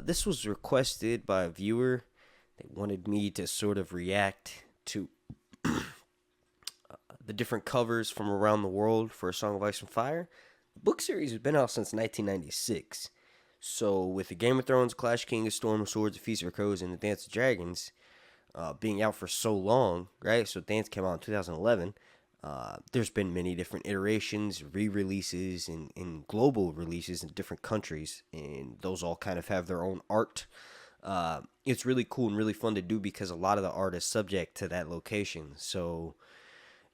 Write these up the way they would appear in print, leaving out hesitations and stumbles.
This was requested by a viewer. They wanted me to sort of react to the different covers from around the world for A Song of Ice and Fire. The book series has been out since 1996. So with the Game of Thrones, Clash King, A Storm of Swords, A Feast of Crows, and The Dance of Dragons being out for so long, right? So Dance came out in 2011. There's been many different iterations, re-releases, and global releases in different countries, and those all kind of have their own art. It's really cool and really fun to do because a lot of the art is subject to that location. So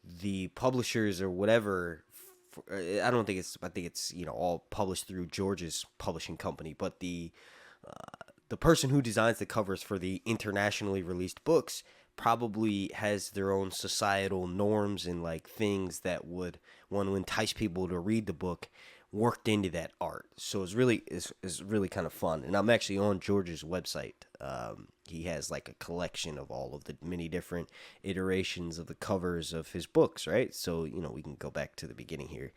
the publishers or whatever, I think it's all published through George's publishing company, but the person who designs the covers for the internationally released books probably has their own societal norms and like things that would want to entice people to read the book worked into that art. So it's really kind of fun. And I'm actually on George's website. He has like a collection of all of the many different iterations of the covers of his books, right? So, we can go back to the beginning here.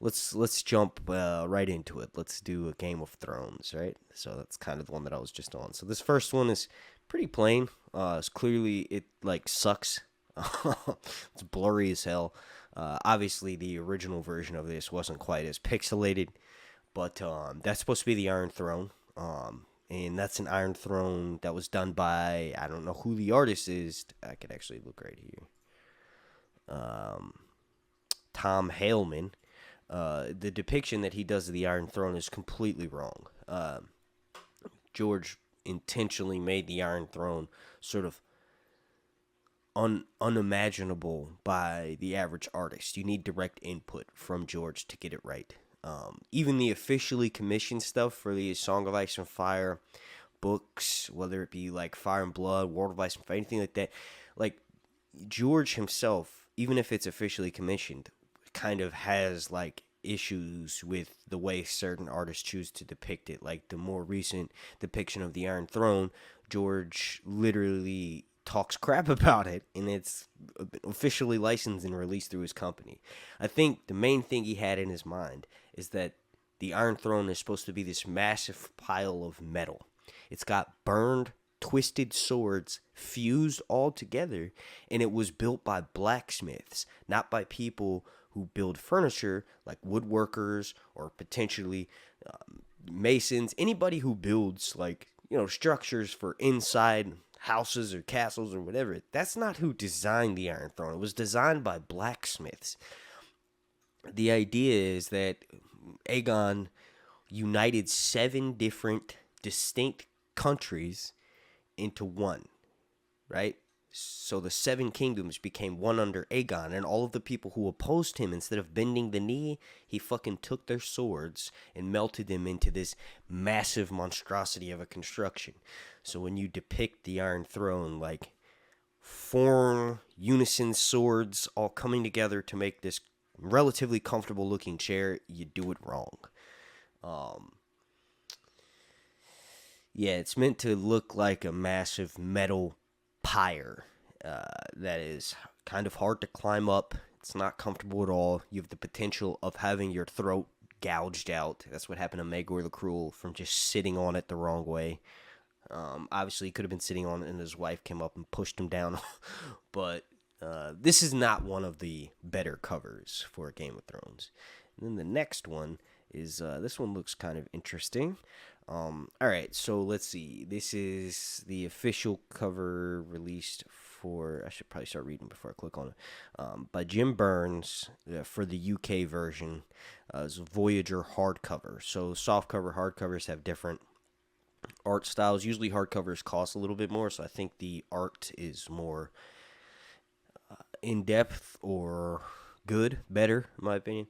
Let's jump right into it. Let's do a Game of Thrones, right? So that's kind of the one that I was just on. So this first one is pretty plain. It's clearly, it like sucks. It's blurry as hell. Obviously the original version of this wasn't quite as pixelated, but that's supposed to be the Iron Throne. And that's an Iron Throne that was done by, I don't know who the artist is. I could actually look right here. Tom Haleman. The depiction that he does of the Iron Throne is completely wrong. George intentionally made the Iron Throne sort of unimaginable by the average artist. You need direct input from George to get it right. Even the officially commissioned stuff for the Song of Ice and Fire books, whether it be like Fire and Blood, World of Ice and Fire, anything like that, like George himself, even if it's officially commissioned, kind of has like issues with the way certain artists choose to depict it. Like the more recent depiction of the Iron Throne, George literally talks crap about it, and it's officially licensed and released through his company. I think the main thing he had in his mind is that the Iron Throne is supposed to be this massive pile of metal. It's got burned, twisted swords fused all together, and it was built by blacksmiths, not by people who build furniture like woodworkers or potentially masons. Anybody who builds like structures for inside houses or castles or whatever, that's not who designed the Iron Throne. It was designed by blacksmiths. The idea is that Aegon united 7 different distinct countries into one, right? So the 7 kingdoms became one under Aegon, and all of the people who opposed him, instead of bending the knee, he fucking took their swords and melted them into this massive monstrosity of a construction. So when you depict the Iron Throne, like 4 unison swords all coming together to make this relatively comfortable looking chair, you do it wrong. Yeah, it's meant to look like a massive metal pyre that is kind of hard to climb up. It's not comfortable at all. You have the potential of having your throat gouged out. That's what happened to Maegor the Cruel from just sitting on it the wrong way. Obviously, he could have been sitting on it and his wife came up and pushed him down. But this is not one of the better covers for Game of Thrones. And then the next one is, this one looks kind of interesting. Alright, so let's see. This is the official cover released for, I should probably start reading before I click on it, by Jim Burns for the UK version. It's a Voyager hardcover. So softcover, hardcovers have different art styles. Usually hardcovers cost a little bit more, so I think the art is more in-depth or good, better, in my opinion.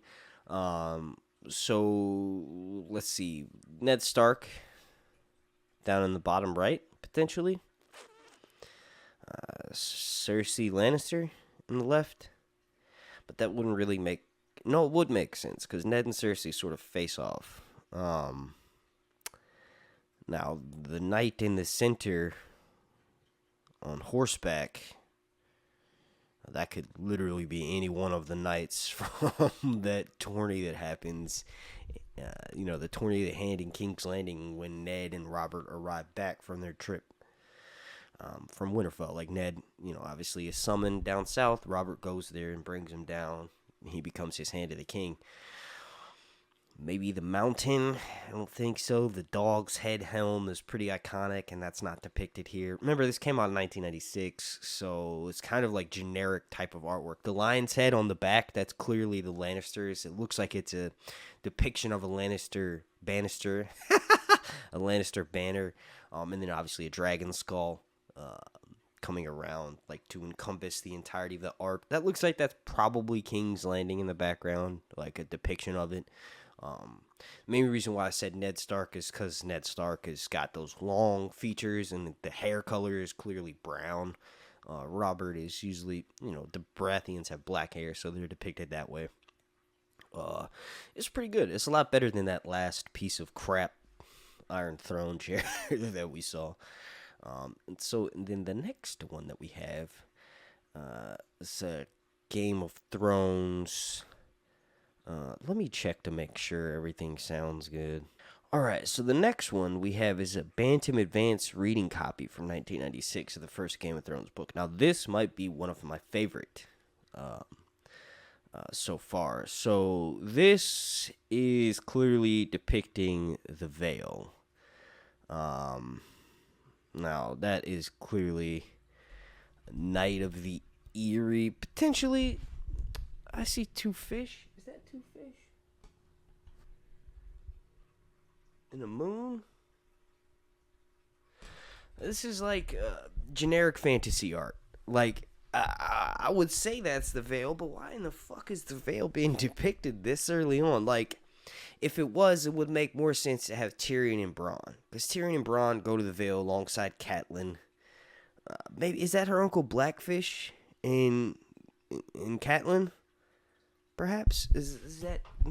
So, let's see. Ned Stark, down in the bottom right, potentially. Cersei Lannister in the left. But that wouldn't really make... No, it would make sense, because Ned and Cersei sort of face off. Now, the knight in the center on horseback... That could literally be any one of the knights from that tourney that happens the tourney of the hand in King's Landing when Ned and Robert arrive back from their trip from Winterfell. Like, Ned, obviously is summoned down south. Robert goes there and brings him down. He becomes his hand to the king. Maybe the mountain. I don't think so. The dog's head helm is pretty iconic, and that's not depicted here. Remember, this came out in 1996, so it's kind of like generic type of artwork. The lion's head on the back, that's clearly the Lannisters. It looks like it's a depiction of a Lannister banister, a Lannister banner, and then obviously a dragon skull coming around, like, to encompass the entirety of the art. That looks like that's probably King's Landing in the background, like a depiction of it. The main reason why I said Ned Stark is because Ned Stark has got those long features and the hair color is clearly brown. Robert is usually, the Baratheons have black hair, so they're depicted that way. It's pretty good. It's a lot better than that last piece of crap Iron Throne chair that we saw. And then the next one that we have is Game of Thrones. Let me check to make sure everything sounds good. Alright, so the next one we have is a Bantam Advanced reading copy from 1996 of the first Game of Thrones book. Now, this might be one of my favorite so far. So, this is clearly depicting the Vale. Now, that is clearly Knight of the Eyrie. Potentially, I see two fish. Is that two fish? And a moon? This is like generic fantasy art. Like, I would say that's the Vale, but why in the fuck is the Vale being depicted this early on? Like, if it was, it would make more sense to have Tyrion and Bronn. Because Tyrion and Bronn go to the Vale alongside Catelyn. Maybe, is that her Uncle Blackfish in Catelyn? Perhaps? Does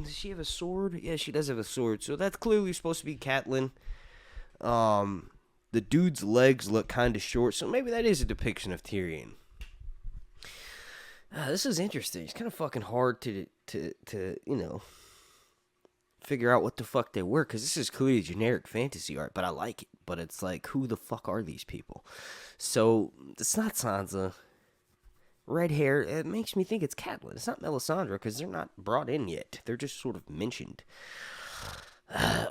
she have a sword? Yeah, she does have a sword. So that's clearly supposed to be Catelyn. The dude's legs look kind of short, so maybe that is a depiction of Tyrion. This is interesting. It's kind of fucking hard to figure out what the fuck they were, because this is clearly generic fantasy art, but I like it. But it's like, who the fuck are these people? So, it's not Sansa. Red hair, it makes me think it's Catelyn. It's not Melisandre, because they're not brought in yet. They're just sort of mentioned.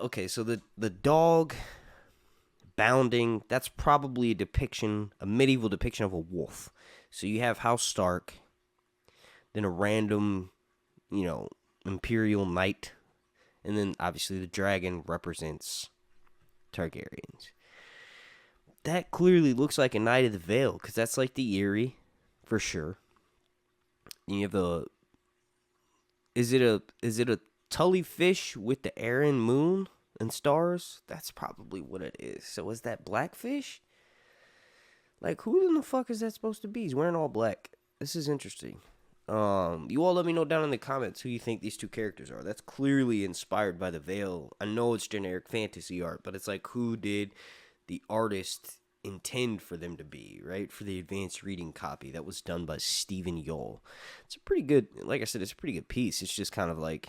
Okay, so the dog bounding, that's probably a medieval depiction of a wolf. So you have House Stark, then a random, Imperial Knight, and then obviously the dragon represents Targaryens. That clearly looks like a Knight of the Vale, because that's like the Eyrie, for sure. And you have is it a Tully fish with the Arryn moon and stars? That's probably what it is. So is that Blackfish? Like, who in the fuck is that supposed to be? He's wearing all black. This is interesting. You all let me know down in the comments who you think these two characters are. That's clearly inspired by the Vale. I know it's generic fantasy art, but it's like, who did the artist intend for them to be, right? For the advanced reading copy that was done by Stephen Yoel. It's a pretty good, like I said, it's a pretty good piece. It's just kind of like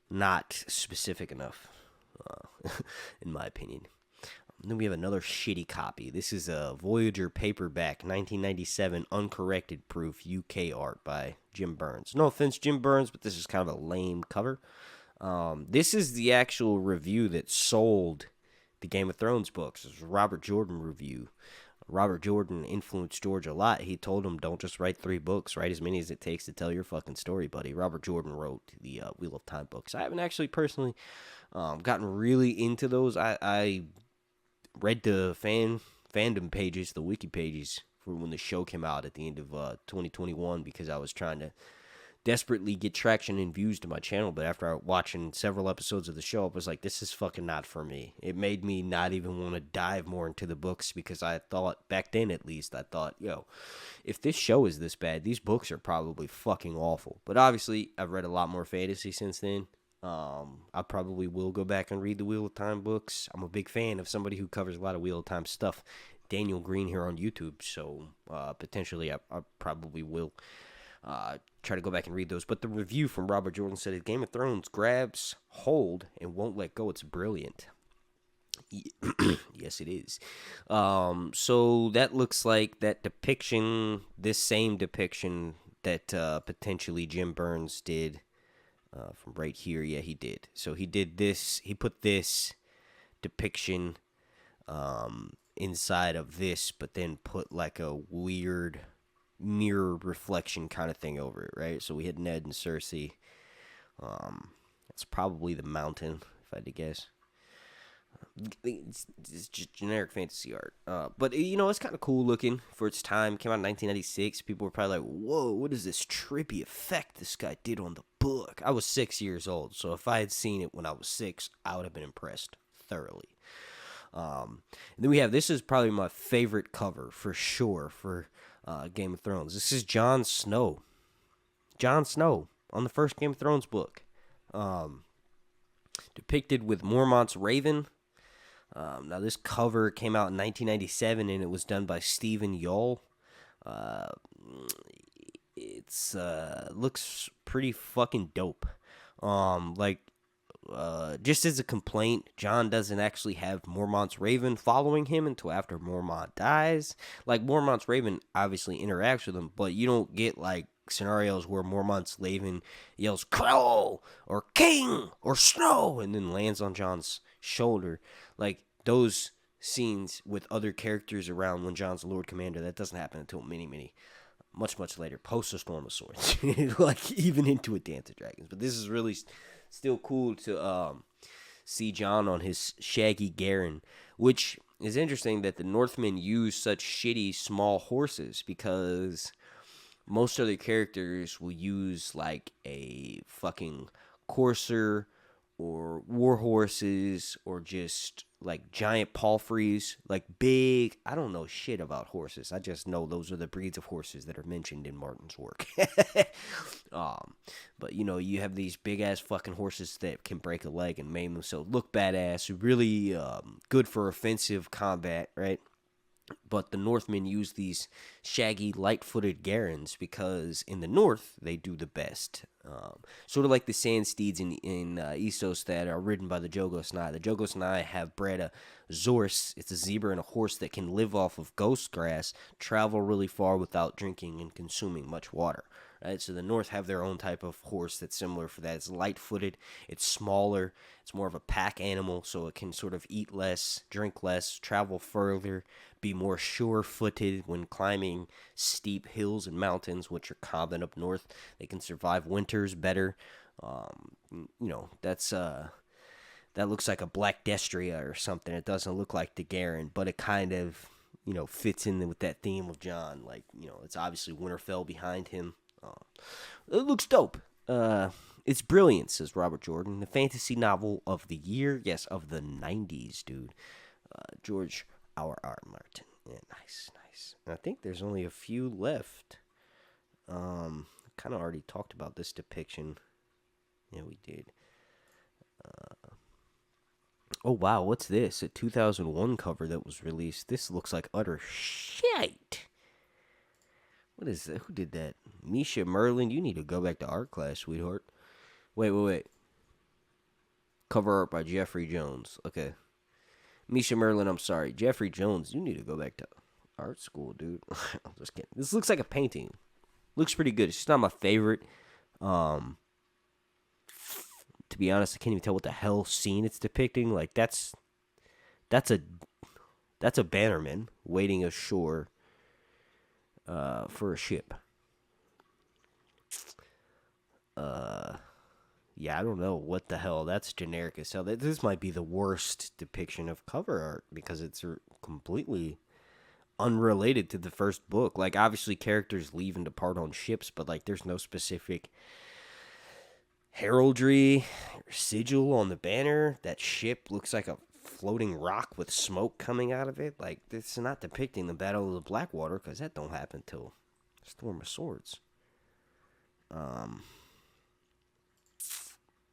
not specific enough, in my opinion. Then we have another shitty copy. This is a Voyager paperback, 1997, uncorrected proof, UK art by Jim Burns. No offense, Jim Burns, but this is kind of a lame cover. This is the actual review that sold the Game of Thrones books. This was a Robert Jordan review. Robert Jordan influenced George a lot. He told him, don't just write 3 books, write as many as it takes to tell your fucking story, buddy. Robert Jordan wrote the Wheel of Time books. I haven't actually personally gotten really into those. I read the fandom pages, the wiki pages, for when the show came out at the end of 2021, because I was trying to desperately get traction and views to my channel. But after watching several episodes of the show, I was like, this is fucking not for me. It made me not even want to dive more into the books, because I thought, back then at least, I thought, if this show is this bad, these books are probably fucking awful. But obviously, I've read a lot more fantasy since then. I probably will go back and read the Wheel of Time books. I'm a big fan of somebody who covers a lot of Wheel of Time stuff, Daniel Green, here on YouTube. So potentially I probably will Try to go back and read those. But the review from Robert Jordan said, Game of Thrones grabs hold and won't let go. It's brilliant. Yes, it is. So that looks like that depiction, this same depiction that potentially Jim Burns did from right here. Yeah, he did. So he did this. He put this depiction inside of this, but then put like a weird mirror reflection kind of thing over it, right? So we had Ned and Cersei. That's probably the mountain, if I had to guess. It's just generic fantasy art. But, it's kind of cool looking for its time. Came out in 1996. People were probably like, whoa, what is this trippy effect this guy did on the book? I was 6 years old, so if I had seen it when I was 6, I would have been impressed thoroughly. And then we have, this is probably my favorite cover for sure for Game of Thrones. This is Jon Snow. Jon Snow on the first Game of Thrones book. Depicted with Mormont's Raven. Now, this cover came out in 1997, and it was done by Stephen Yull. It's looks pretty fucking dope. Just as a complaint, Jon doesn't actually have Mormont's Raven following him until after Mormont dies. Like, Mormont's Raven obviously interacts with him, but you don't get, like, scenarios where Mormont's Raven yells, Crow, or King, or Snow, and then lands on Jon's shoulder. Like, those scenes with other characters around when Jon's Lord Commander, that doesn't happen until much later, post A Storm of Swords. Like, even into A Dance of Dragons. But this is really still cool to see Jon on his shaggy Garen, which is interesting that the Northmen use such shitty small horses, because most other characters will use like a fucking courser or war horses or just like giant palfreys, like big. I don't know shit about horses. I just know those are the breeds of horses that are mentioned in Martin's work. But you have these big ass fucking horses that can break a leg and maim themselves, look badass, really good for offensive combat, right? But the Northmen use these shaggy, light-footed Garens because in the north, they do the best. Sort of like the sand steeds in Essos that are ridden by the Jogosnai. The Jogosnai have bred a Zorse. It's a zebra and a horse that can live off of ghost grass, travel really far without drinking and consuming much water. Right? So the North have their own type of horse that's similar for that. It's light-footed, it's smaller, it's more of a pack animal, so it can sort of eat less, drink less, travel further, be more sure-footed when climbing steep hills and mountains, which are common up north. They can survive winters better. That's that looks like a black Destria or something. It doesn't look like the Garen, but it kind of fits in with that theme of Jon. Like it's obviously Winterfell behind him. It looks dope. It's brilliant, says Robert Jordan. The fantasy novel of the year, yes, of the 90s, dude. George R.R. Martin. Yeah, nice. And I think there's only a few left. Kind of already talked about this depiction. Yeah, we did. Oh, wow, what's this? A 2001 cover that was released. This looks like utter shit. What is that? Who did that? Misha Merlin, you need to go back to art class, sweetheart. Wait. Cover art by Jeffrey Jones. Okay. Misha Merlin, I'm sorry. Jeffrey Jones, you need to go back to art school, dude. I'm just kidding. This looks like a painting. Looks pretty good. It's just not my favorite. To be honest, I can't even tell what the hell scene it's depicting. Like, that's a bannerman waiting ashore for a ship. Yeah, I don't know what the hell. That's generic as hell. This might be the worst depiction of cover art because it's completely unrelated to the first book. Like, obviously, characters leave and depart on ships, but, like, there's no specific heraldry or sigil on the banner. That ship looks like a floating rock with smoke coming out of it. Like, it's not depicting the Battle of the Blackwater because that don't happen till Storm of Swords.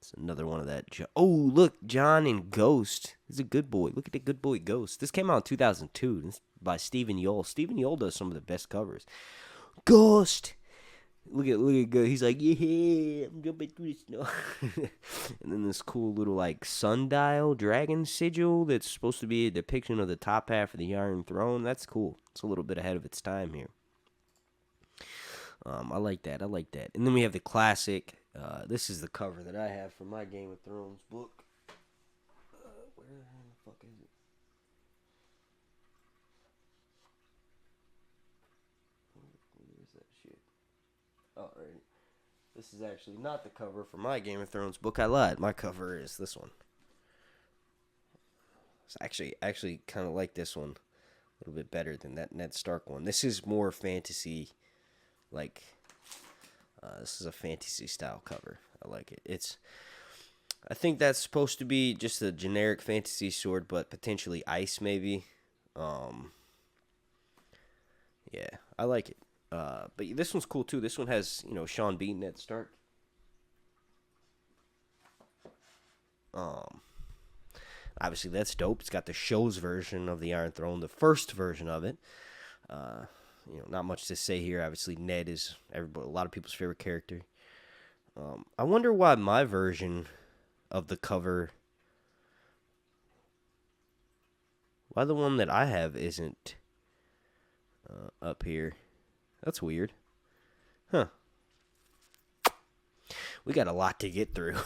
It's another one of that. Oh, look, Jon and Ghost. This is a good boy. Look at the good boy Ghost. This came out in 2002. This is by Stephen Yull. Stephen Yull does some of the best covers. Ghost! Look at good. He's like, yeah, I'm jumping through the snow. And then this cool little like sundial dragon sigil that's supposed to be a depiction of the top half of the Iron Throne. That's cool. It's a little bit ahead of its time here. I like that. I like that. And then we have the classic. This is the cover that I have for my Game of Thrones book. Where the fuck is it? Where's that shit? Oh, right. This is actually not the cover for my Game of Thrones book. I lied. My cover is this one. It's actually kind of like this one a little bit better than that Ned Stark one. This is more fantasy, like. This is a fantasy style cover. I like it. I think that's supposed to be just a generic fantasy sword, but potentially ice maybe. Yeah, I like it. But this one's cool too. This one has, Sean Bean, Ned Stark. Obviously that's dope. It's got the show's version of the Iron Throne, the first version of it. Not much to say here. Obviously Ned is a lot of people's favorite character. I wonder why my version of the cover, why the one that I have isn't up here. That's weird. Huh. We got a lot to get through.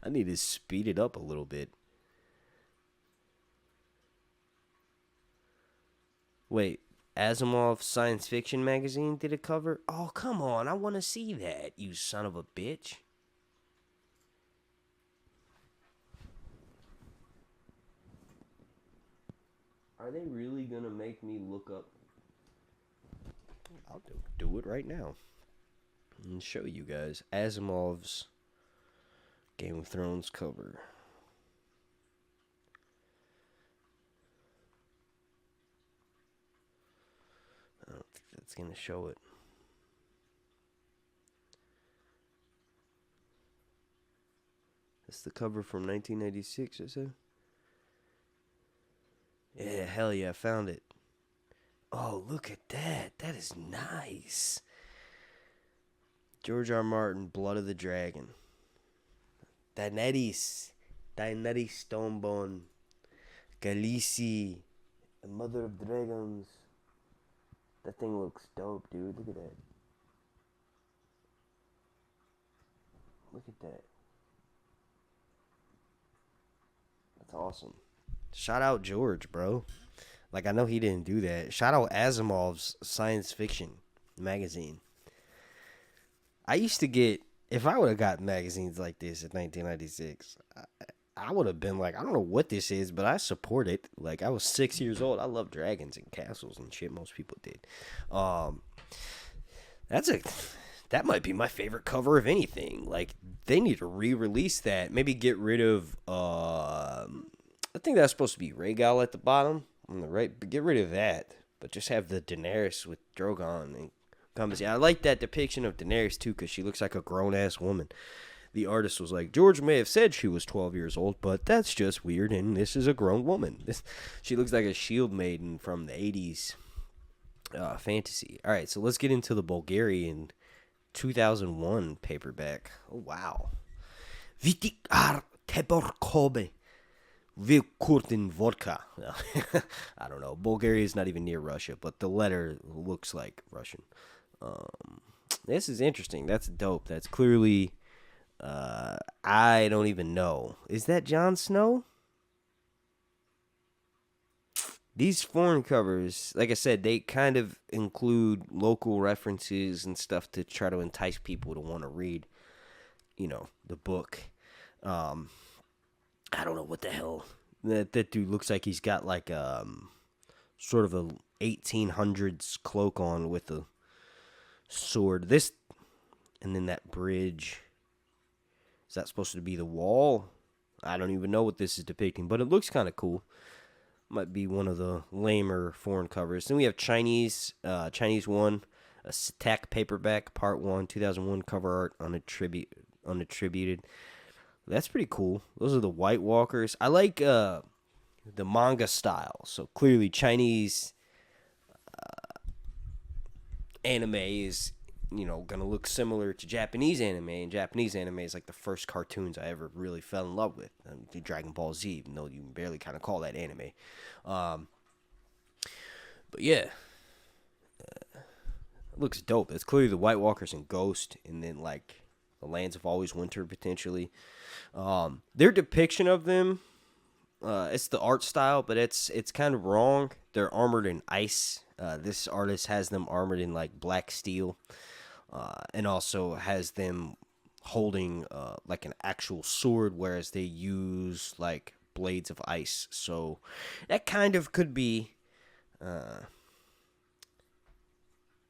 I need to speed it up a little bit. Wait, Asimov Science Fiction Magazine did a cover? Oh, come on. I want to see that, you son of a bitch. Are they really going to make me look up? I'll do it right now and show you guys Asimov's Game of Thrones cover. I don't think that's going to show it. That's the cover from 1996, I said. Yeah, hell yeah, I found it. Oh, look at that. That is nice. George R. Martin, Blood of the Dragon. Daenerys Stormborn. Khaleesi, the Mother of Dragons. That thing looks dope, dude. Look at that. Look at that. That's awesome. Shout out George, bro. Like, I know he didn't do that. Shout out Asimov's Science Fiction Magazine. I used to get, if I would have got magazines like this in 1996, I would have been like, I don't know what this is, but I support it. Like, I was 6 years old. I love dragons and castles and shit. Most people did. That might be my favorite cover of anything. Like, they need to re-release that. Maybe get rid of, I think that's supposed to be Rhaella at the bottom. On the right, get rid of that. But just have the Daenerys with Drogon and comes. I like that depiction of Daenerys too, because she looks like a grown-ass woman. The artist was like, George may have said she was 12 years old, but that's just weird, and this is a grown woman. She looks like a shield maiden from the 80s fantasy. All right, so let's get into the Bulgarian 2001 paperback. Oh, wow. Vitikar Teborkobe. Vilkurtin vodka. I don't know. Bulgaria is not even near Russia, but the letter looks like Russian. This is interesting. That's dope. That's clearly, I don't even know. Is that Jon Snow? These foreign covers, like I said, they kind of include local references and stuff to try to entice people to want to read, the book. I don't know what the hell. That dude looks like he's got like sort of a 1800s cloak on with a sword. This, and then that bridge. Is that supposed to be the wall? I don't even know what this is depicting, but it looks kind of cool. Might be one of the lamer foreign covers. Then we have Chinese one, a Satak paperback, part 1, 2001 cover art, unattributed. That's pretty cool. Those are the White Walkers. I like the manga style. So clearly Chinese anime is, gonna look similar to Japanese anime, and Japanese anime is like the first cartoons I ever really fell in love with. The Dragon Ball Z, even though you can barely kind of call that anime. But yeah, it looks dope. It's clearly the White Walkers and Ghost, and then like the Lands of Always Winter potentially. Their depiction of them, it's the art style, but it's kind of wrong. They're armored in ice. This artist has them armored in like black steel, and also has them holding like an actual sword, whereas they use like blades of ice. So that kind of could be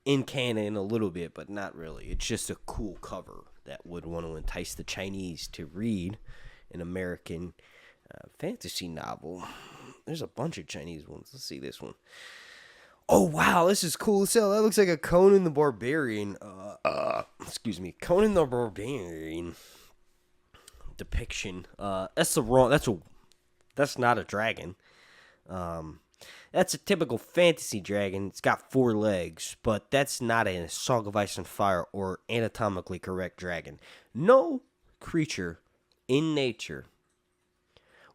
in canon a little bit, but not really. It's just a cool cover that would want to entice the Chinese to read an American fantasy novel. There's a bunch of Chinese ones. Let's see this one. Oh, wow, this is cool as hell. That looks like a Conan the Barbarian. Conan the Barbarian depiction. That's not a dragon. That's a typical fantasy dragon. It's got 4 legs, but that's not a Song of Ice and Fire or anatomically correct dragon. No creature in nature,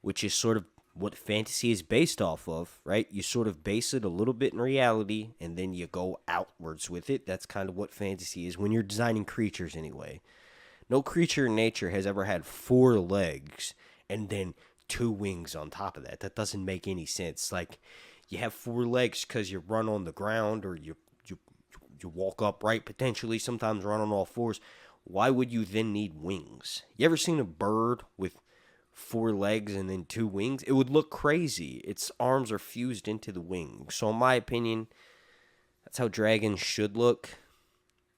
which is sort of what fantasy is based off of, right? You sort of base it a little bit in reality, and then you go outwards with it. That's kind of what fantasy is when you're designing creatures anyway. No creature in nature has ever had 4 legs and then 2 wings on top of that. That doesn't make any sense. Like, you have 4 legs because you run on the ground, or you walk upright, potentially, sometimes run on all 4s. Why would you then need wings? You ever seen a bird with 4 legs and then 2 wings? It would look crazy. Its arms are fused into the wings. So in my opinion, that's how dragons should look.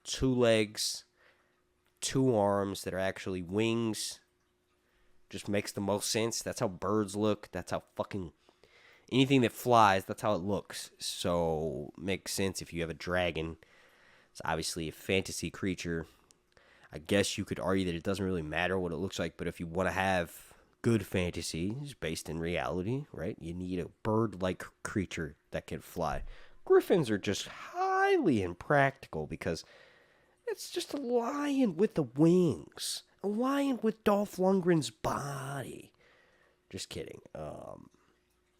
2 legs, 2 arms that are actually wings. Just makes the most sense. That's how birds look. That's how fucking anything that flies, that's how it looks. So makes sense if you have a dragon. It's obviously a fantasy creature. I guess you could argue that it doesn't really matter what it looks like, but if you want to have good fantasy is based in reality, right? You need a bird-like creature that can fly. Griffins are just highly impractical because it's just a lion with the wings. A lion with Dolph Lundgren's body. Just kidding.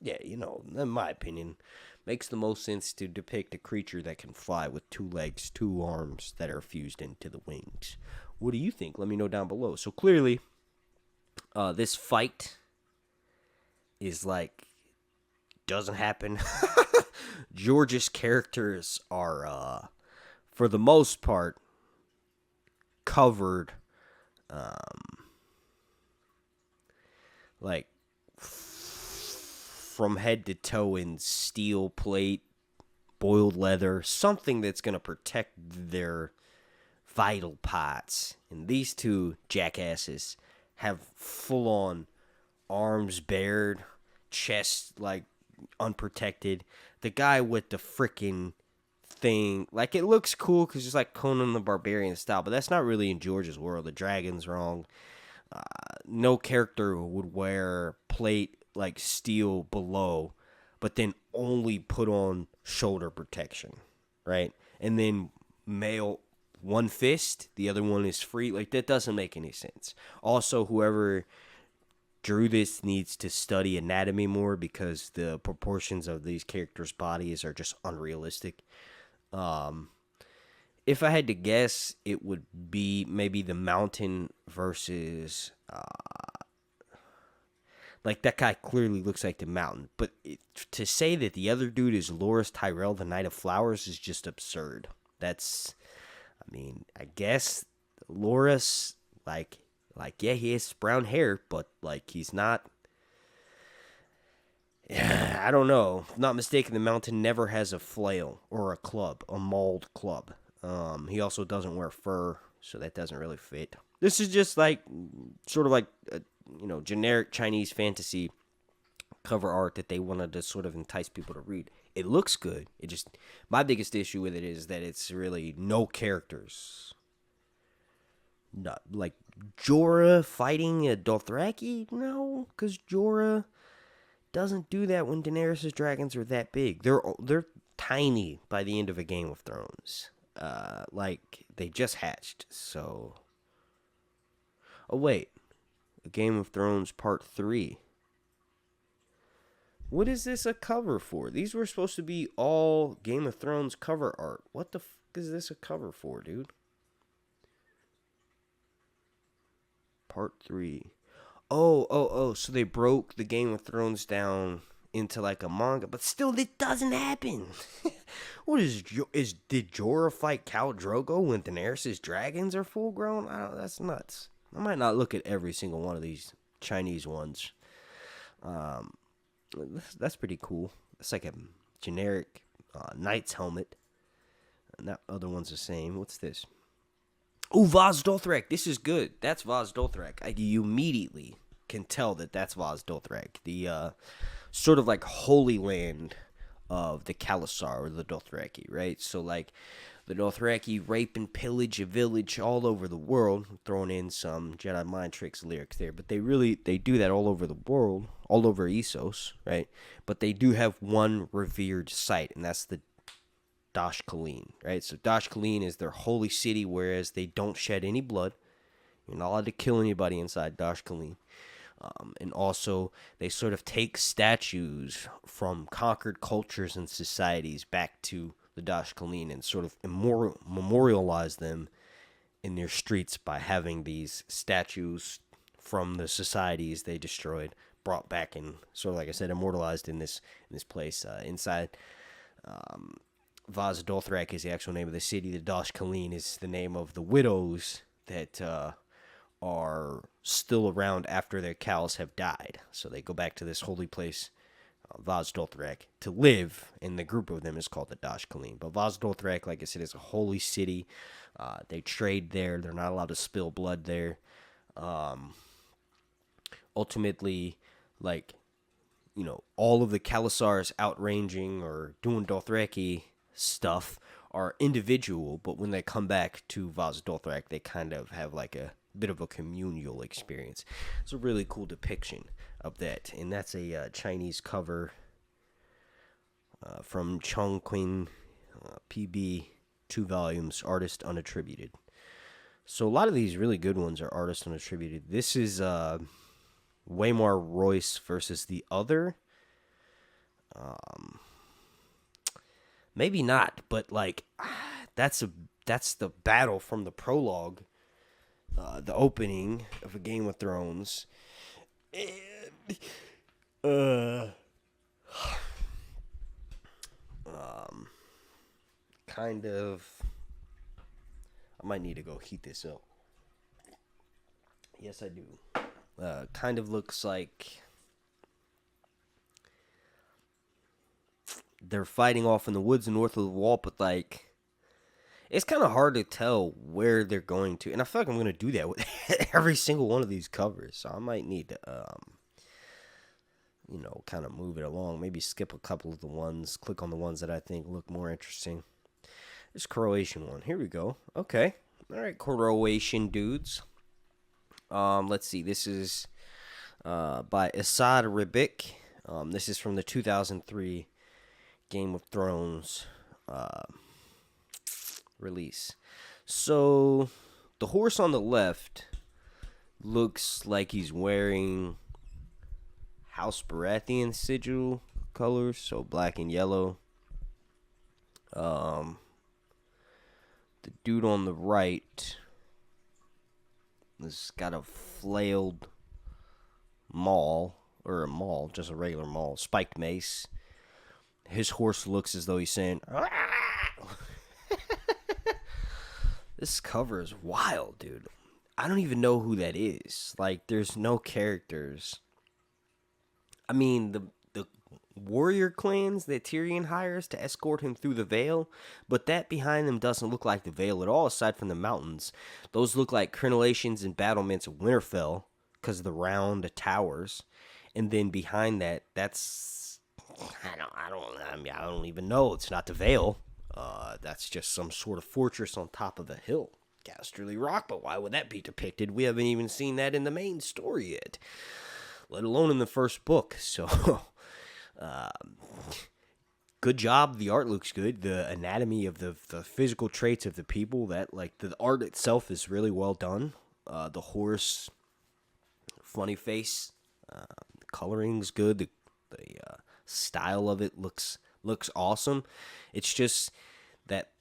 Yeah, in my opinion, makes the most sense to depict a creature that can fly with 2 legs, 2 arms that are fused into the wings. What do you think? Let me know down below. So clearly, this fight is like, doesn't happen. George's characters are, for the most part, covered, like, from head to toe in steel plate, boiled leather, something that's going to protect their vital parts. And these 2 jackasses have full-on arms bared, chest, like, unprotected. The guy with the freaking thing, like, it looks cool because it's like Conan the Barbarian style, but that's not really in George's world. The dragon's wrong. No character would wear plate, like steel below, but then only put on shoulder protection, right? And then mail one fist, the other one is free. Like, that doesn't make any sense. Also, whoever drew this needs to study anatomy more because the proportions of these characters' bodies are just unrealistic. If I had to guess, it would be maybe the Mountain versus like, that guy clearly looks like the Mountain. But to say that the other dude is Loras Tyrell, the Knight of Flowers, is just absurd. That's, I mean, I guess Loras, like, yeah, he has brown hair, but, like, he's not, I don't know. If I'm not mistaken, the Mountain never has a flail or a club, a mauled club. He also doesn't wear fur, so that doesn't really fit. This is just, like, sort of like generic Chinese fantasy cover art that they wanted to sort of entice people to read. It looks good. My biggest issue with it is that it's really no characters. Not like Jorah fighting a Dothraki? No, because Jorah doesn't do that when Daenerys' dragons are that big. They're tiny by the end of a Game of Thrones. like they just hatched. So, oh wait, Game of Thrones Part 3. What is this a cover for? These were supposed to be all Game of Thrones cover art. What the fuck is this a cover for, dude? Part 3. Oh, so they broke the Game of Thrones down into like a manga, but still it doesn't happen. What did Jorah fight Khal Drogo when Daenerys' dragons are full grown? That's nuts. I might not look at every single one of these Chinese ones. That's pretty cool. It's like a generic knight's helmet. And that other one's the same. What's this? Oh, Vaz Dothrak. This is good. That's Vaz Dothrak. You immediately can tell that that's Vaz Dothrak. The sort of like holy land of the Khalasar or the Dothraki, right? So like the Dothraki rape and pillage a village all over the world, throwing in some Jedi mind tricks lyrics there, but they do that all over the world, all over Essos, right? But they do have one revered site, and that's the Dosh Khaleen, right? So Dosh Khaleen is their holy city, whereas they don't shed any blood. You're not allowed to kill anybody inside Dosh Khaleen. And also, they sort of take statues from conquered cultures and societies back to the Dosh Khaleen and sort of memorialize them in their streets by having these statues from the societies they destroyed brought back and sort of, like I said, immortalized in this place. Inside Vaz Dothrak is the actual name of the city. The Dosh Khaleen is the name of the widows that are still around after their cows have died. So they go back to this holy place, Vaz Dothrak, to live, and the group of them is called the Dosh Khaleen. But Vaz Dothrak, like I said, is a holy city. They trade there. They're not allowed to spill blood there. Ultimately, like, you know, all of the Khalasars outranging or doing Dothraki stuff are individual, but when they come back to Vaz Dothrak, they kind of have like a bit of a communal experience. It's a really cool depiction of that, and that's a Chinese cover from Chongqing PB, 2 volumes, artist unattributed. So a lot of these really good ones are artist unattributed. This is Waymar Royce versus the other. Maybe not, but like that's the battle from the prologue, the opening of a Game of Thrones. And, kind of. I might need to go heat this up. Yes, I do. Kind of looks like they're fighting off in the woods north of the wall, but like it's kind of hard to tell where they're going to. And I feel like I'm going to do that with every single one of these covers. So I might need to, kind of move it along. Maybe skip a couple of the ones, click on the ones that I think look more interesting. This Croatian one. Here we go. Okay. All right, Croatian dudes. Let's see. This is by Asad Ribic. This is from the 2003 Game of Thrones release. So the horse on the left looks like he's wearing House Baratheon sigil colors, so black and yellow. The dude on the right has got a flailed maul, just a regular maul, spiked mace. His horse looks as though he's saying, This cover is wild, dude. I don't even know who that is. Like, there's no characters. I mean, the warrior clans that Tyrion hires to escort him through the Vale, but that behind them doesn't look like the Vale at all, aside from the mountains. Those look like crenellations and battlements of Winterfell because of the round towers. And then behind that, that's I don't even know. It's not the Vale. That's just some sort of fortress on top of a hill. Casterly Rock, but why would that be depicted? We haven't even seen that in the main story yet, let alone in the first book. So good job. The art looks good. The anatomy of the physical traits of the people, that like the art itself is really well done. The horse, funny face, the coloring's good. The style of it looks awesome. It's just that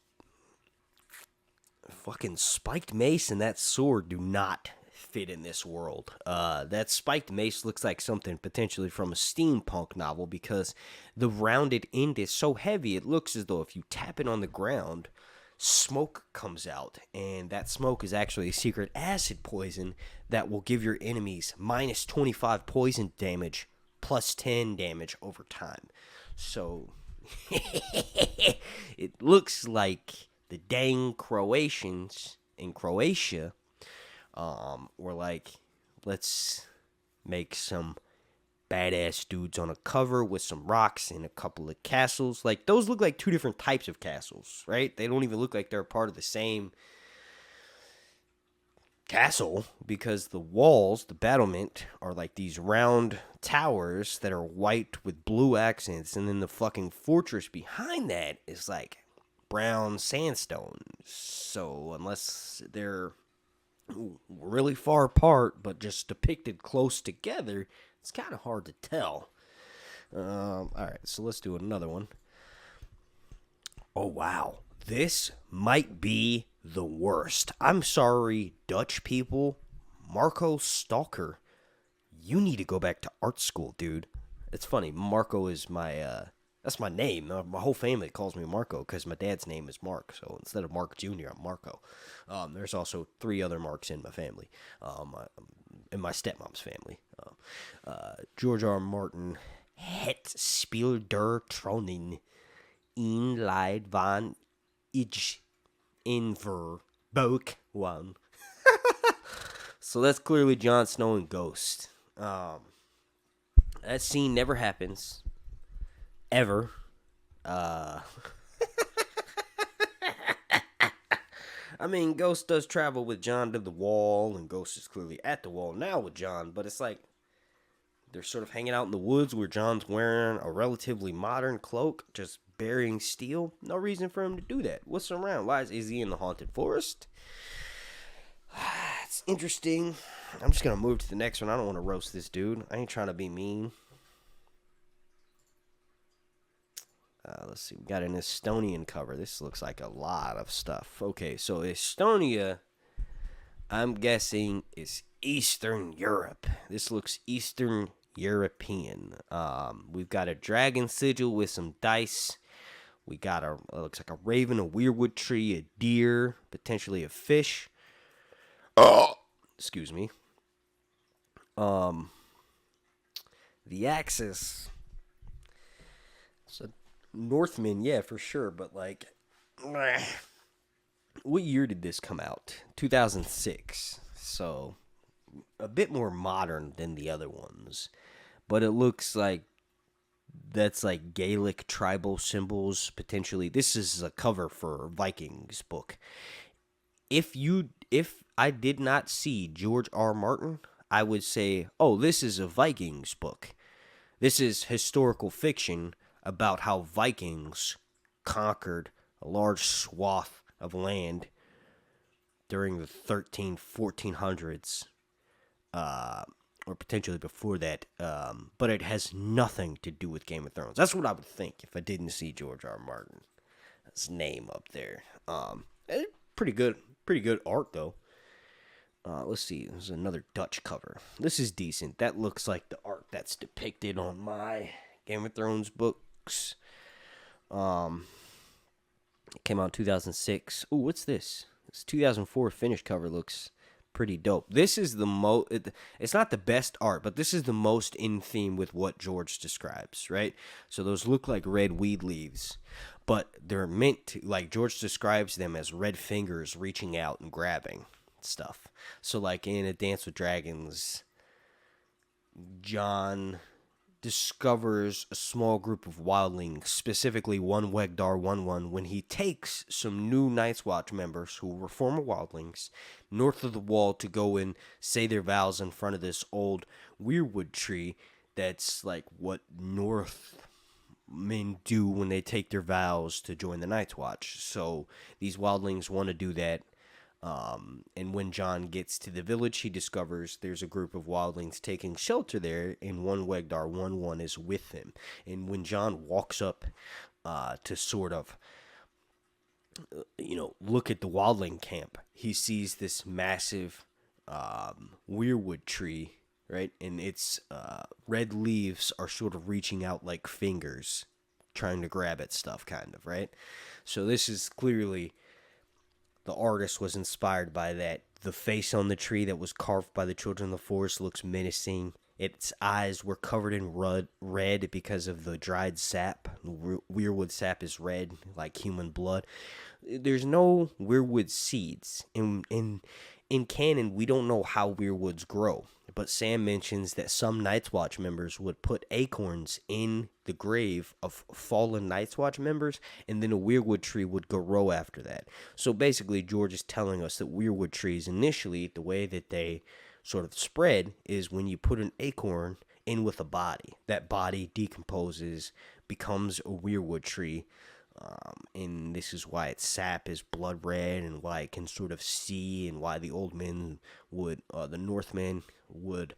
fucking spiked mace and that sword do not fit in this world. That spiked mace looks like something potentially from a steampunk novel because the rounded end is so heavy it looks as though if you tap it on the ground, smoke comes out, and that smoke is actually a secret acid poison that will give your enemies minus 25 poison damage plus 10 damage over time. So it looks like the dang Croatians in Croatia were like, let's make some badass dudes on a cover with some rocks and a couple of castles. Like, those look like two different types of castles, right? They don't even look like they're part of the same castle because the walls, the battlement, are like these round towers that are white with blue accents, and then the fucking fortress behind that is like brown sandstone. So unless they're really far apart but just depicted close together, it's kind of hard to tell. Alright, so let's do another one. Oh wow, this might be the worst. I'm sorry, Dutch people. Marco Stalker, you need to go back to art school, dude. It's funny, Marco is my that's my name. My whole family calls me Marco because my dad's name is Mark. So instead of Mark Jr., I'm Marco. There's also 3 other Marks in my family, in my stepmom's family. George R. Martin het speel der tronen in leid van ich inver book one. So that's clearly Jon Snow and Ghost. That scene never happens. Ever. I mean, Ghost does travel with Jon to the wall, and Ghost is clearly at the wall now with Jon, but it's like they're sort of hanging out in the woods where Jon's wearing a relatively modern cloak, just burying steel. No reason for him to do that. What's around? Why is he in the haunted forest? It's interesting. I'm just going to move to the next one. I don't want to roast this dude. I ain't trying to be mean. Let's see. We got an Estonian cover. This looks like a lot of stuff. Okay, so Estonia, I'm guessing, is Eastern Europe. This looks Eastern European. We've got a dragon sigil with some dice. We got looks like a raven, a weirwood tree, a deer, potentially a fish. Excuse me. The axis. So Northman, yeah, for sure, but like, what year did this come out? 2006. So a bit more modern than the other ones, but it looks like that's like Gaelic tribal symbols potentially. This is a cover for Vikings book. If I did not see George R. Martin, I would say, oh, this is a Vikings book. This is historical fiction about how Vikings conquered a large swath of land during the 1400s, or potentially before that, but it has nothing to do with Game of Thrones. That's what I would think if I didn't see George R. Martin's name up there. Pretty good art, though. Let's see, there's another Dutch cover. This is decent. That looks like the art that's depicted on my Game of Thrones books. It came out in 2006. Ooh, what's this? This 2004 finished cover looks pretty dope. This is the it's not the best art, but this is the most in theme with what George describes, right? So those look like red weed leaves, but they're meant to, like, George describes them as red fingers reaching out and grabbing stuff. So like in A Dance with Dragons, Jon discovers a small group of wildlings, specifically one Wegdar 1-1, when he takes some new Night's Watch members who were former wildlings north of the wall to go and say their vows in front of this old weirwood tree that's like what men do when they take their vows to join the Night's Watch. So these wildlings want to do that. And when Jon gets to the village, he discovers there's a group of wildlings taking shelter there, and one Wegdar 1-1 is with them. And when Jon walks up to sort of, look at the wildling camp, he sees this massive weirwood tree, right? And its red leaves are sort of reaching out like fingers, trying to grab at stuff, kind of, right? So this is clearly, the artist was inspired by that. The face on the tree that was carved by the children of the forest looks menacing. Its eyes were covered in red because of the dried sap. Weirwood sap is red, like human blood. There's no weirwood seeds. In canon, we don't know how weirwoods grow. But Sam mentions that some Night's Watch members would put acorns in the grave of fallen Night's Watch members, and then a weirwood tree would grow after that. So basically, George is telling us that weirwood trees, initially, the way that they sort of spread is when you put an acorn in with a body. That body decomposes, becomes a weirwood tree, and this is why its sap is blood red, and why it can sort of see, and why the old men would, the Northmen would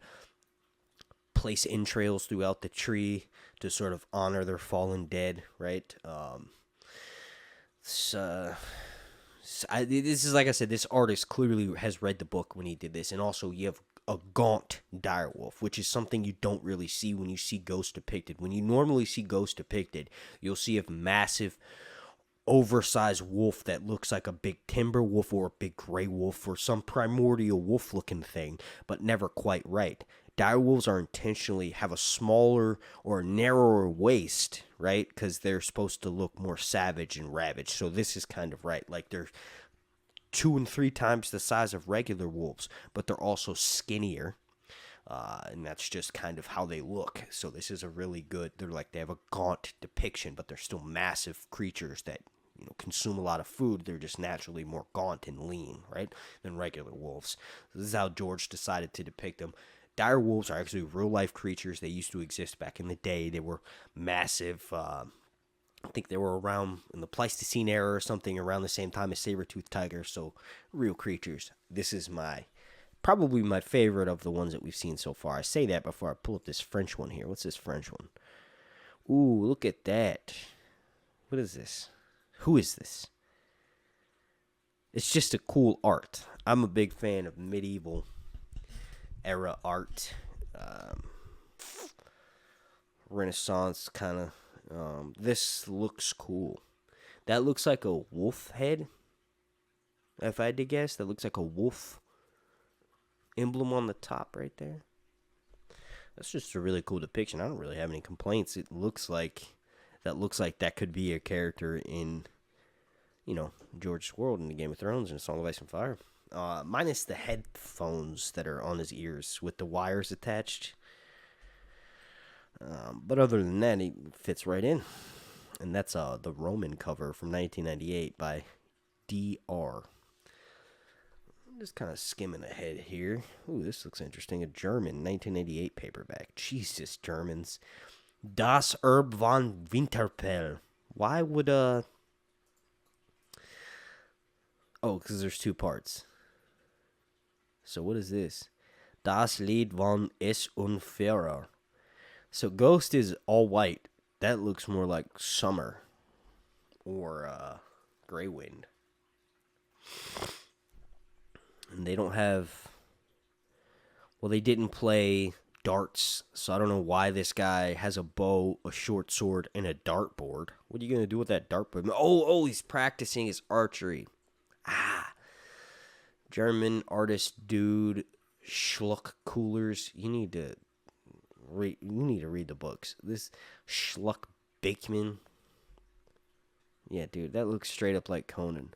place entrails throughout the tree to sort of honor their fallen dead, right? This is, like I said, this artist clearly has read the book when he did this, and also you have a gaunt direwolf, which is something you don't really see when you see ghosts depicted. When you normally see ghosts depicted, you'll see a massive, oversized wolf that looks like a big timber wolf or a big gray wolf or some primordial wolf-looking thing, but never quite right. Direwolves are intentionally have a smaller or narrower waist, right? Because they're supposed to look more savage and ravaged. So this is kind of right. Like they're 2 and 3 times the size of regular wolves, but they're also skinnier. And that's just kind of how they look. So this is a really good, they have a gaunt depiction, but they're still massive creatures that, consume a lot of food. They're just naturally more gaunt and lean, right, than regular wolves. So this is how George decided to depict them. Dire wolves are actually real-life creatures. They used to exist back in the day. They were massive. I think they were around in the Pleistocene era or something, around the same time as saber-toothed tigers, so real creatures. This is probably my favorite of the ones that we've seen so far. I say that before I pull up this French one here. What's this French one? Ooh, look at that. What is this? Who is this? It's just a cool art. I'm a big fan of medieval era art. Renaissance kind of. This looks cool. That looks like a wolf head. If I had to guess, that looks like a wolf emblem on the top right there. That's just a really cool depiction. I don't really have any complaints. It looks like that could be a character in, George's world in the Game of Thrones and Song of Ice and Fire. Minus the headphones that are on his ears with the wires attached. But other than that, he fits right in. And that's the Roman cover from 1998 by DR. Just kind of skimming ahead here. Ooh, this looks interesting. A German 1988 paperback. Jesus, Germans. Das Erbe von Winterfell. Why would Oh, because there's 2 parts. So what is this? Das Lied von Es Unferer. So Ghost is all white. That looks more like summer or Grey Wind. And they don't have. Well, they didn't play darts, so I don't know why this guy has a bow, a short sword, and a dartboard. What are you gonna do with that dartboard? Oh, he's practicing his archery. German artist dude, Schluck Coolers. You need to read the books. This Schluck Bakeman. Yeah, dude, that looks straight up like Conan.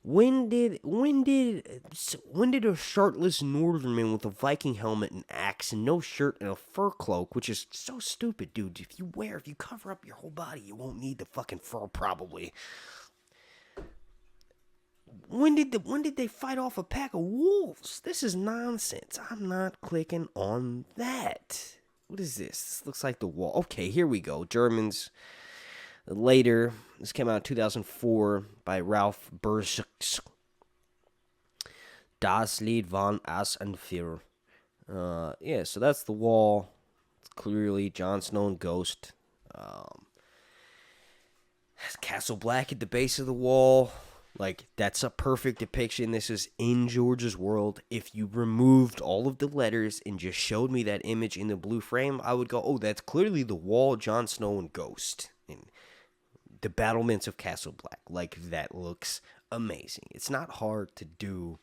When did a shirtless northernman with a Viking helmet and axe and no shirt and a fur cloak, which is so stupid, dude. If you cover up your whole body, you won't need the fucking fur probably. When did they fight off a pack of wolves? This is nonsense. I'm not clicking on that. What is this? This looks like the wall. Okay, here we go. Germans. Later, this came out in 2004 by Ralph Burschks. Das Lied von Ass and Fear. Yeah, so that's the wall. It's clearly Jon Snow and Ghost. Castle Black at the base of the wall. Like, that's a perfect depiction. This is in George's world. If you removed all of the letters and just showed me that image in the blue frame, I would go, oh, that's clearly the wall, Jon Snow and Ghost. And the battlements of Castle Black. Like, that looks amazing. It's not hard to do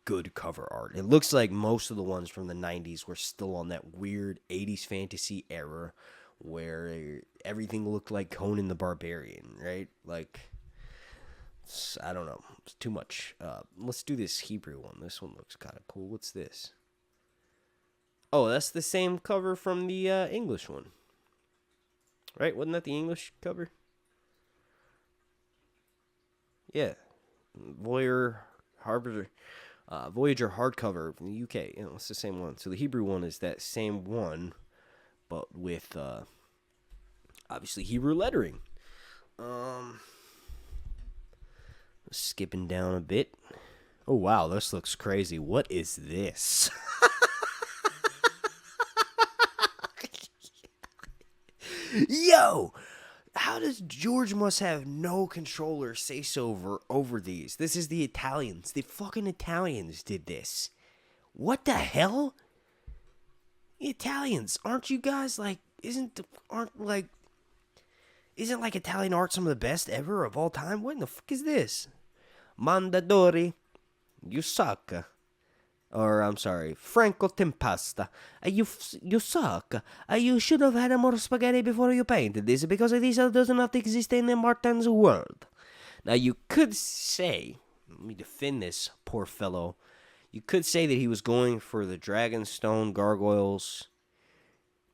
good cover art. It looks like most of the ones from the 90s were still on that weird 80s fantasy era where everything looked like Conan the Barbarian, right? Like, I don't know. It's too much. Let's do this Hebrew one. This one looks kind of cool. What's this? Oh, that's the same cover from the English one. Right? Wasn't that the English cover? Yeah. Voyager hardcover from the UK. You know, it's the same one. So the Hebrew one is that same one, but with obviously Hebrew lettering. Skipping down a bit. Oh wow, this looks crazy. What is this? Yo! How does George must have no controller say-so over these? This is the Italians. The fucking Italians did this. What the hell? The Italians, aren't you guys like? Isn't like Italian art some of the best ever of all time? What in the fuck is this? Mondadori, you suck. Or, I'm sorry, Franco Tempesta. You suck. You should have had more spaghetti before you painted this, because this does not exist in Martin's world. Now, you could say, let me defend this poor fellow, you could say that he was going for the Dragonstone gargoyles,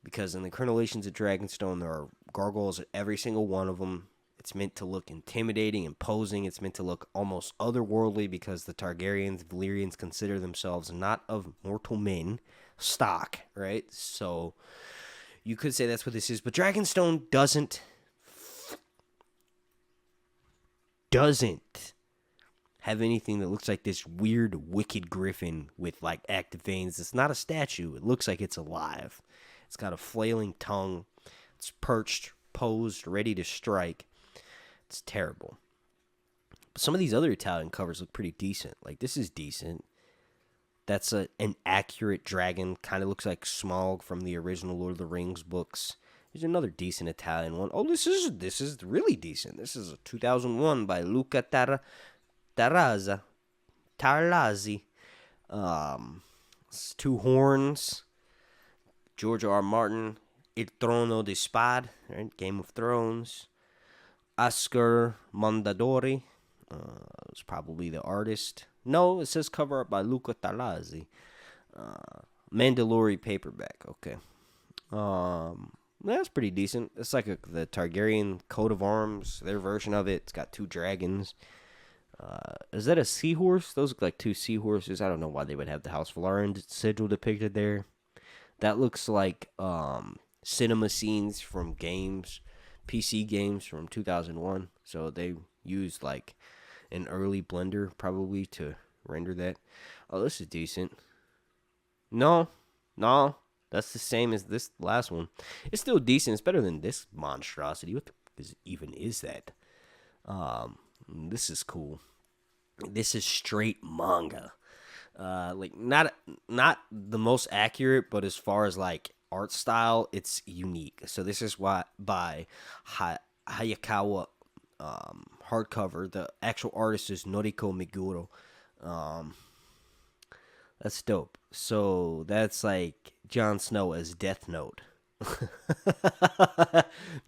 because in the Crenellations of Dragonstone, there are gargoyles at every single one of them. It's meant to look intimidating, imposing. It's meant to look almost otherworldly because the Targaryens, Valyrians consider themselves not of mortal men stock, right? So you could say that's what this is. But Dragonstone doesn't have anything that looks like this weird, wicked griffin with like active veins. It's not a statue. It looks like it's alive. It's got a flailing tongue. It's perched, posed, ready to strike. It's terrible. But some of these other Italian covers look pretty decent. Like, this is decent. That's an accurate dragon. Kind of looks like Smaug from the original Lord of the Rings books. There's another decent Italian one. Oh, this is really decent. This is a 2001 by Luca Tarlazzi. It's two horns. George R. Martin. Il Trono di Spade. Right? Game of Thrones. Oscar Mondadori was probably the artist. No, it says cover art by Luca Tarlazzi. Mandalorian paperback. Okay. That's pretty decent. It's like the Targaryen coat of arms, their version of it. It's got two dragons. Is that a seahorse? Those look like two seahorses. I don't know why they would have the House Velaryon sigil depicted there. That looks like cinema scenes from games. PC games from 2001, so they used like an early blender probably to render that. Oh, this is decent. No, that's the same as this last one. It's still decent. It's better than this monstrosity. What the even is that? This is cool. This is straight manga. Like not the most accurate, but as far as like art style, it's unique. So this is by Hayakawa hardcover. The actual artist is Noriko Meguro. That's dope. So that's like Jon Snow as Death Note.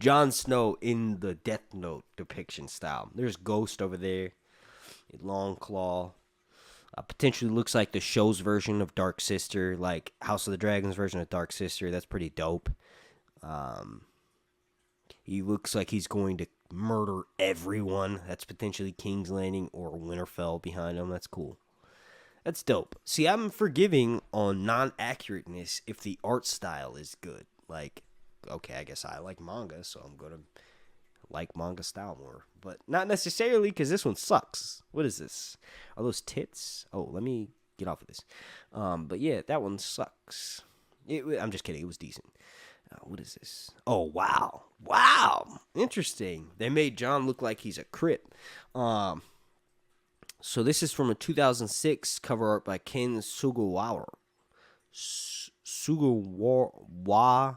Jon Snow in the Death Note depiction style. There's Ghost over there. Long Claw. Potentially looks like the show's version of Dark Sister, like House of the Dragon's version of Dark Sister. That's pretty dope. He looks like he's going to murder everyone. That's potentially King's Landing or Winterfell behind him. That's cool. That's dope. See, I'm forgiving on non-accurateness if the art style is good. like, okay, I guess I like manga, so I'm gonna like manga style more, but not necessarily because this one sucks. What is this? Are those tits? Oh, let me get off of this. But yeah, that one sucks. I'm just kidding. It was decent. What is this? Oh, wow, interesting. They made Jon look like he's a Crip. So this is from a 2006 cover art by Ken Sugawara. Sugawara.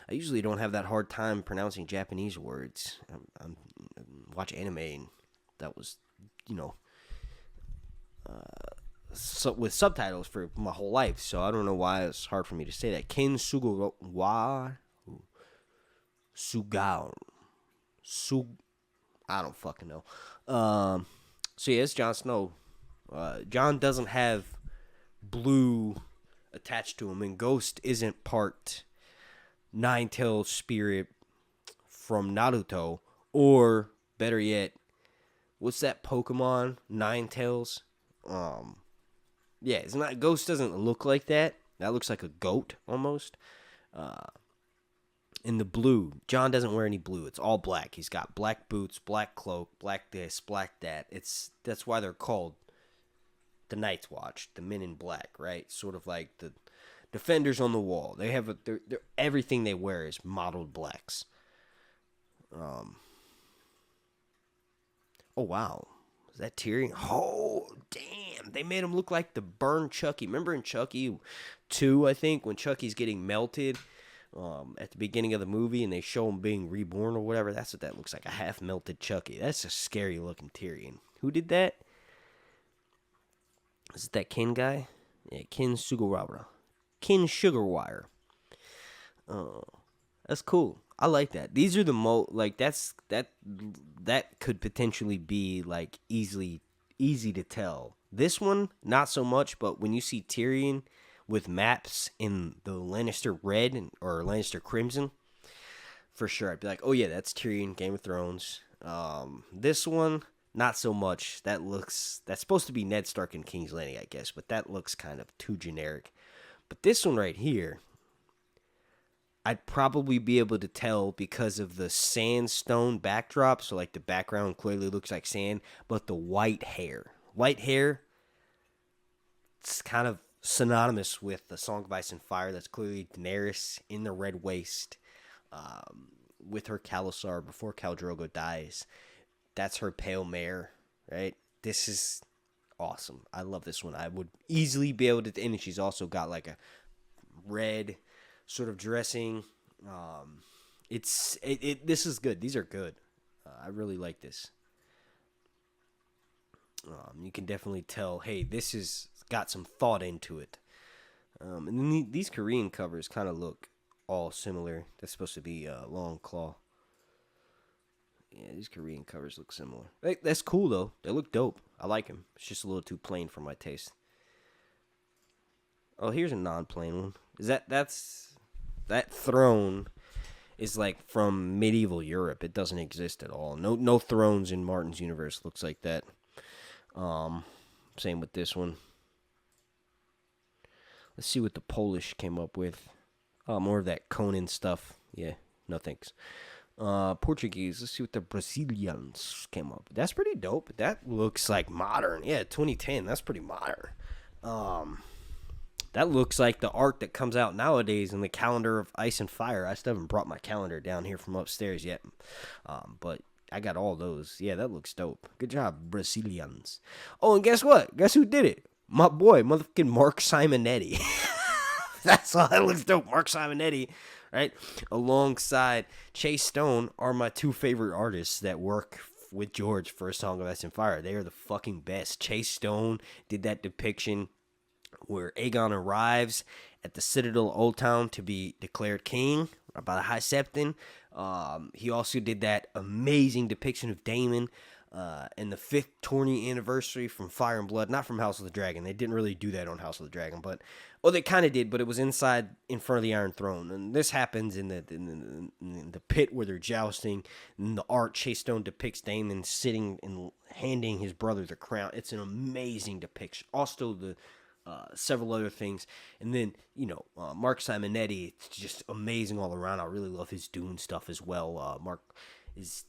I usually don't have that hard time pronouncing Japanese words. I watch anime, and that was, with subtitles for my whole life. So I don't know why it's hard for me to say that. Ken Sugawara. I don't fucking know. So yeah, it's Jon Snow. Jon doesn't have blue attached to him, and Ghost isn't part Nine-Tailed Spirit from Naruto, or better yet, what's that Pokemon? Ninetales. Yeah, it's not. Ghost doesn't look like that. That looks like a goat almost. In the blue, Jon doesn't wear any blue. It's all black. He's got black boots, black cloak, black this, black that. That's why they're called the Night's Watch, the Men in Black, right? Sort of like the Defenders on the Wall. They have everything they wear is modeled blacks. Oh wow, is that Tyrion? Oh damn, they made him look like the burned Chucky. Remember in Chucky 2, I think, when Chucky's getting melted at the beginning of the movie, and they show him being reborn or whatever. That's what that looks like, a half melted Chucky. That's a scary looking Tyrion. Who did that? Is it that Ken guy? Yeah, Ken Sugawara. Ken Sugarwire. Oh, that's cool. I like that. These are the that could potentially be like easy to tell. This one, not so much, but when you see Tyrion with maps in the Lannister red or Lannister crimson, for sure, I'd be like, oh yeah, that's Tyrion, Game of Thrones. This one, not so much. That's supposed to be Ned Stark and King's Landing, I guess, but that looks kind of too generic. But this one right here, I'd probably be able to tell because of the sandstone backdrop. So, like, the background clearly looks like sand, but the white hair. White hair, it's kind of synonymous with the Song of Ice and Fire. That's clearly Daenerys in the red waist with her Khalasar before Khal Drogo dies. That's her pale mare, right? This is awesome. I love this one. I would easily be able to, and she's also got like a red sort of dressing. This is good. These are good. I really like this. You can definitely tell, hey, this has got some thought into it. And then these Korean covers kind of look all similar. That's supposed to be Long Claw. Yeah, these Korean covers look similar. That's cool, though. They look dope. I like them. It's just a little too plain for my taste. Oh, here's a non-plain one. That throne is like from medieval Europe. It doesn't exist at all. No thrones in Martin's universe looks like that. Same with this one. Let's see what the Polish came up with. More of that Conan stuff. Yeah, no thanks. Portuguese. Let's see what the Brazilians came up with. That's pretty dope. That looks like modern. Yeah, 2010. That's pretty modern. That looks like the art that comes out nowadays in the calendar of Ice and Fire. I still haven't brought my calendar down here from upstairs yet. But I got all those. Yeah, that looks dope. Good job, Brazilians. Oh, and guess what? Guess who did it? My boy, motherfucking Mark Simonetti. That's all that looks dope. Mark Simonetti, right? Alongside Chase Stone are my two favorite artists that work with George for A Song of Ice and Fire. They are the fucking best. Chase Stone did that depiction where Aegon arrives at the Citadel Old Town to be declared king by the High Septon. He also did that amazing depiction of Daemon in the 5th tourney anniversary from Fire and Blood, not from House of the Dragon. They didn't really do that on House of the Dragon, but they kind of did, but it was in front of the Iron Throne. And this happens in the pit where they're jousting. And the art, Chase Stone depicts Daemon sitting and handing his brother the crown. It's an amazing depiction. Also, several other things. And then, Mark Simonetti, it's just amazing all around. I really love his Dune stuff as well. Mark is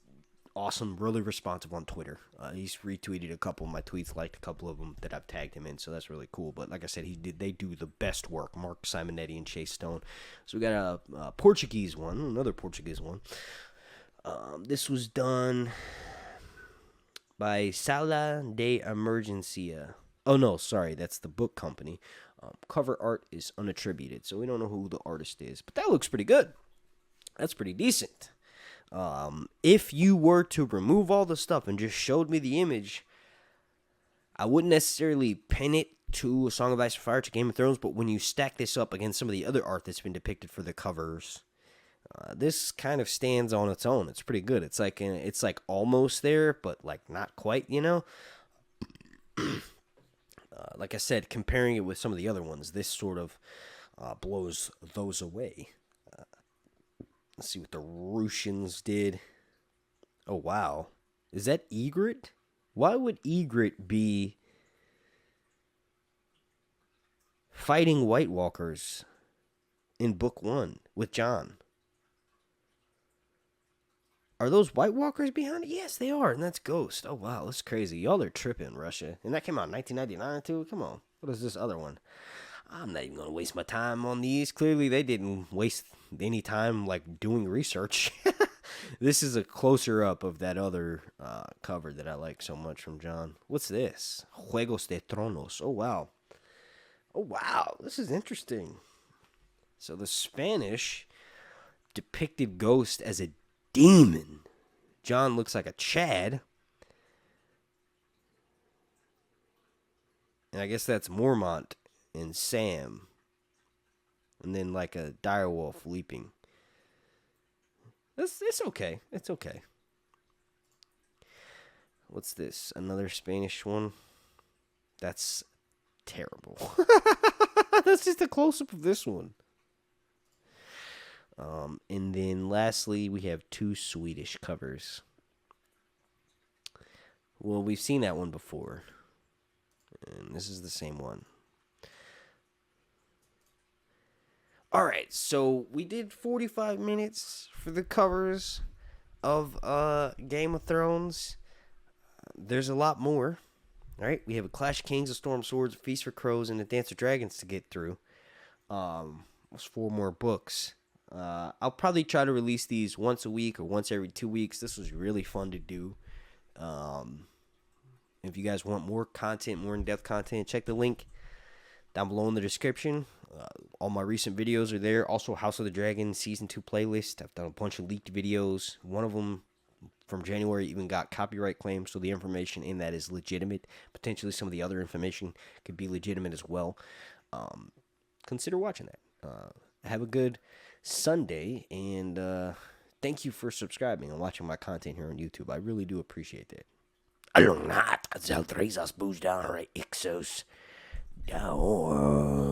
awesome, really responsive on Twitter. He's retweeted a couple of my tweets, liked a couple of them that I've tagged him in, so that's really cool. But like I said, they do the best work, Mark Simonetti and Chase Stone. So we got a Portuguese one, another Portuguese one. This was done by Sala de Emergencia. Oh, no, sorry, that's the book company. Cover art is unattributed, so we don't know who the artist is. But that looks pretty good. That's pretty decent. If you were to remove all the stuff and just showed me the image, I wouldn't necessarily pin it to A Song of Ice and Fire, to Game of Thrones, but when you stack this up against some of the other art that's been depicted for the covers, this kind of stands on its own. It's pretty good. It's like almost there, but like not quite, Like I said, comparing it with some of the other ones, this sort of blows those away. Let's see what the Russians did. Oh, wow. Is that Ygritte? Why would Ygritte be fighting White Walkers in Book 1 with Jon? Are those White Walkers behind it? Yes, they are, and that's Ghost. Oh, wow, that's crazy. Y'all are tripping, Russia. And that came out in 1999, too? Come on. What is this other one? I'm not even going to waste my time on these. Clearly, they didn't waste any time, doing research. This is a closer up of that other cover that I like so much from Jon. What's this? Juegos de Tronos. Oh, wow. Oh, wow. This is interesting. So the Spanish depicted Ghost as a demon. Jon looks like a Chad. And I guess that's Mormont and Sam. And then like a direwolf leaping. It's okay. It's okay. What's this? Another Spanish one? That's terrible. That's just a close-up of this one. And then lastly, we have 2 Swedish covers. Well, we've seen that one before. And this is the same one. All right, so we did 45 minutes for the covers of Game of Thrones. There's a lot more. All right, we have a Clash of Kings, a Storm of Swords, a Feast for Crows, and a Dance of Dragons to get through. There's 4 more books. I'll probably try to release these once a week or once every 2 weeks. This was really fun to do. If you guys want more content, more in-depth content, check the link down below in the description. All my recent videos are there. Also, House of the Dragon Season 2 playlist. I've done a bunch of leaked videos. One of them from January even got copyright claims, so the information in that is legitimate. Potentially some of the other information could be legitimate as well. Consider watching that. Have a good Sunday, and thank you for subscribing and watching my content here on YouTube. I really do appreciate that. Alonat, Zaltrizas, Booz down, right, Ixos, down.